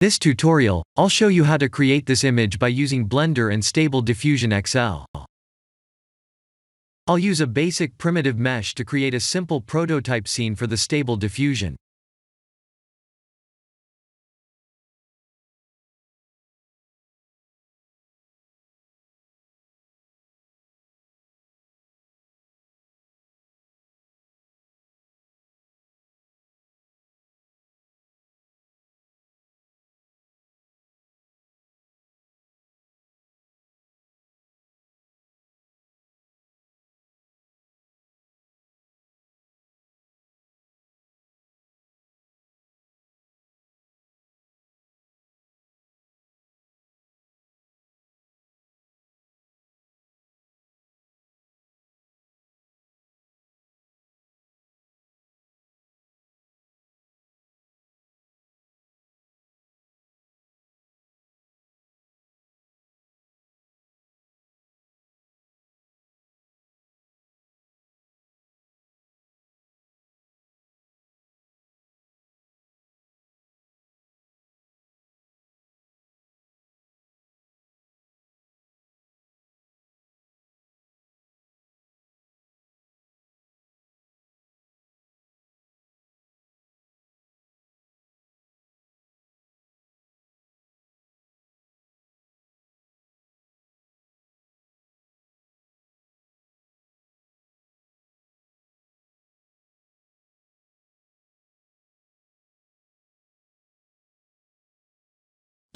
This tutorial, I'll show you how to create this image by using Blender and Stable Diffusion XL. I'll use a basic primitive mesh to create a simple prototype scene for the Stable Diffusion.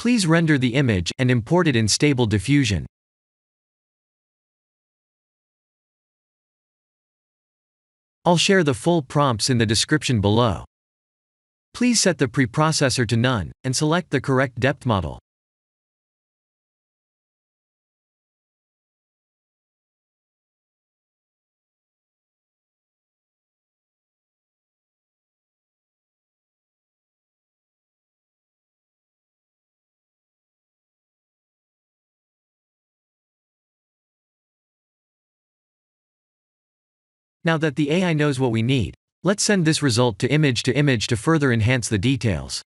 Please render the image and import it in Stable Diffusion. I'll share the full prompts in the description below. Please set the preprocessor to none, and select the correct depth model. Now that the AI knows what we need, let's send this result to image to further enhance the details.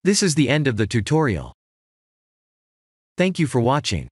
This is the end of the tutorial. Thank you for watching.